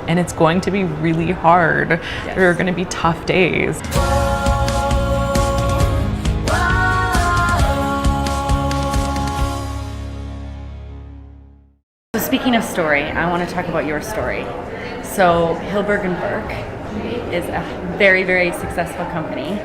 and it's going to be really hard. Yes. There are going to be tough days. So speaking of story, I want to talk about your story. So Hillberg & Berk is a very, very successful company,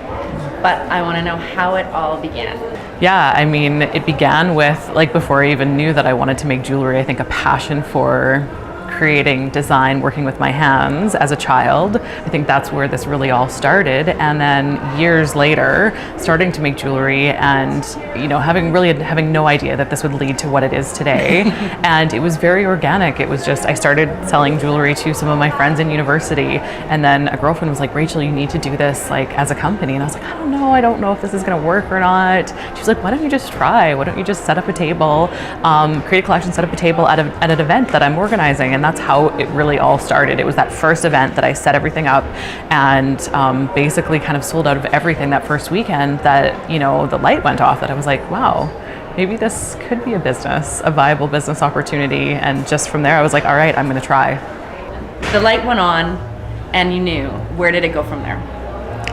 but I want to know how it all began. Yeah, I mean, it began with, like, before I even knew that I wanted to make jewelry, I think a passion for creating design, working with my hands as a child. I think that's where this really all started. And then years later, starting to make jewelry and, you know, having no idea that this would lead to what it is today. And it was very organic. It was just, I started selling jewelry to some of my friends in university. And then a girlfriend was like, Rachel, you need to do this like as a company. And I was like, I don't know if this is gonna work or not. She was like, why don't you just try? Why don't you just set up a table, create a collection, set up a table at an event that I'm organizing? And that's how it really all started. It was that first event that I set everything up and basically kind of sold out of everything that first weekend that, you know, the light went off, that I was like, wow, maybe this could be a business, a viable business opportunity. And just from there, I was like, all right, I'm gonna try. The light went on and you knew. Where did it go from there?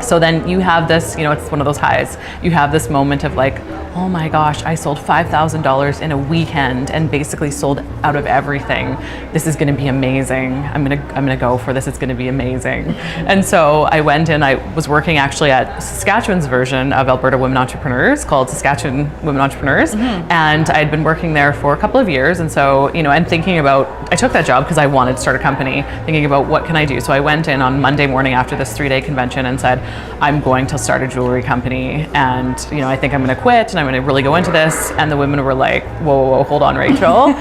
So then you have this, you know, it's one of those highs. You have this moment of like, oh my gosh, I sold $5,000 in a weekend and basically sold out of everything. This is going to be amazing. I'm gonna go for this. It's going to be amazing. And so I went and I was working actually at Saskatchewan's version of Alberta Women Entrepreneurs called Saskatchewan Women Entrepreneurs. And I'd been working there for a couple of years. And so, you know, and thinking about, I took that job because I wanted to start a company, thinking about what can I do. So I went in on Monday morning after this 3-day convention and said, I'm going to start a jewelry company. And, you know, I think I'm going to quit and I'm going to really go into this. And the women were like, whoa, hold on, Rachel.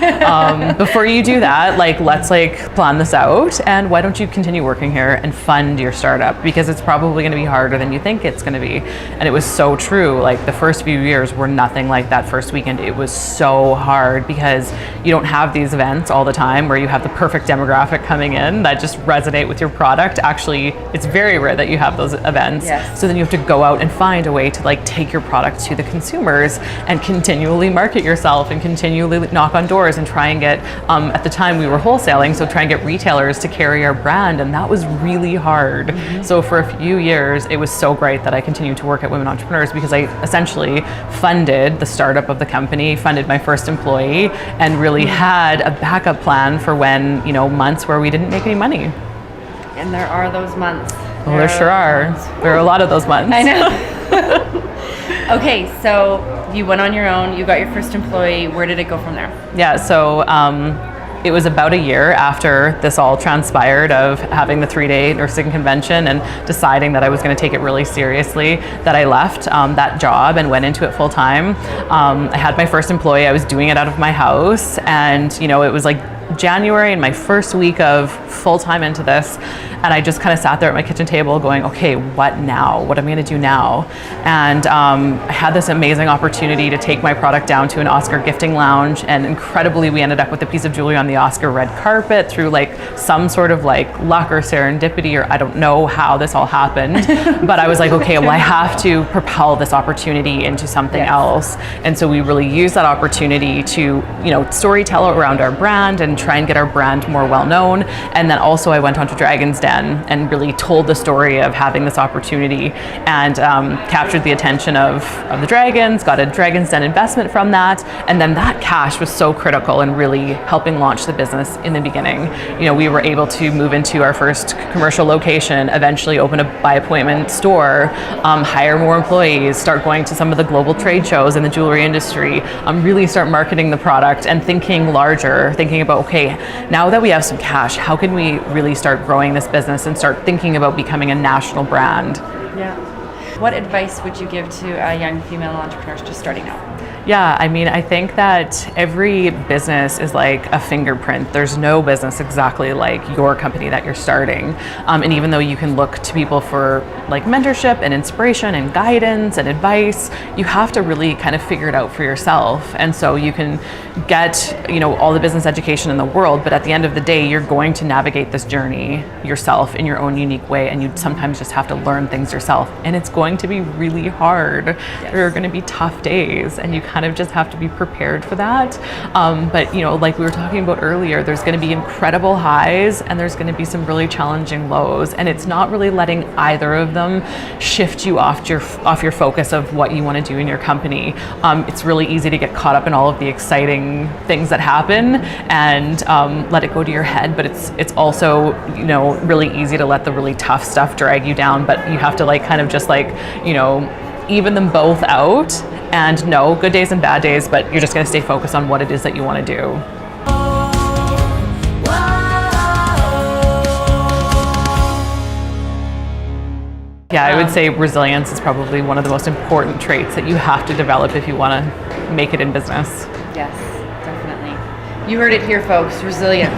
Before you do that, like, let's like plan this out. And why don't you continue working here and fund your startup? Because it's probably going to be harder than you think it's going to be. And it was so true. Like the first few years were nothing like that first weekend. It was so hard because you don't have these events all the time where you have the perfect demographic coming in that just resonate with your product. Actually, it's very rare that you have those events. Yes. So then you have to go out and find a way to like take your product to the consumers and continually market yourself and continually knock on doors and try and get, at the time we were wholesaling, so try and get retailers to carry our brand, and that was really hard. So for a few years, it was so great that I continued to work at Women Entrepreneurs because I essentially funded the startup of the company, funded my first employee, and really had a backup plan for when, you know, months where we didn't make any money. And there are those months. Well, there sure are. There are a lot of those months. I know. Okay, so you went on your own, you got your first employee. Where did it go from there? Yeah, so it was about a year after this all transpired of having the 3-day nursing convention and deciding that I was going to take it really seriously that I left that job and went into it full time. I had my first employee. I was doing it out of my house, and you know, it was like January and my first week of full time into this, and I just kind of sat there at my kitchen table going, okay, what now? What am I going to do now? And I had this amazing opportunity to take my product down to an Oscar gifting lounge, and incredibly we ended up with a piece of jewelry on the Oscar red carpet through like some sort of like luck or serendipity, or I don't know how this all happened. But I was like, okay, well, I have to propel this opportunity into something else. And so we really used that opportunity to, you know, storytell around our brand and try and get our brand more well known. And then also I went on to Dragon's Den and really told the story of having this opportunity and captured the attention of the Dragons, got a Dragon's Den investment from that. And then that cash was so critical in really helping launch the business in the beginning. You know, we were able to move into our first commercial location, eventually open a by appointment store, hire more employees, start going to some of the global trade shows in the jewelry industry, really start marketing the product and thinking larger, thinking about, okay, now that we have some cash, how can we really start growing this business and start thinking about becoming a national brand? Yeah. What advice would you give to young female entrepreneurs just starting out? Yeah, I mean, I think that every business is like a fingerprint. There's no business exactly like your company that you're starting. And even though you can look to people for like mentorship and inspiration and guidance and advice, you have to really kind of figure it out for yourself. And so you can get, you know, all the business education in the world, but at the end of the day, you're going to navigate this journey yourself in your own unique way. And you sometimes just have to learn things yourself. And it's going to be really hard. Yes. There are going to be tough days, and you kind kind of just have to be prepared for that. But you know, like we were talking about earlier, there's going to be incredible highs and there's going to be some really challenging lows, and it's not really letting either of them shift you off your focus of what you want to do in your company. It's really easy to get caught up in all of the exciting things that happen and let it go to your head, but it's also, you know, really easy to let the really tough stuff drag you down. But you have to like kind of just like, you know, even them both out and know good days and bad days, but you're just going to stay focused on what it is that you want to do. Yeah, I would say resilience is probably one of the most important traits that you have to develop if you want to make it in business. Yes, definitely. You heard it here, folks. Resilience.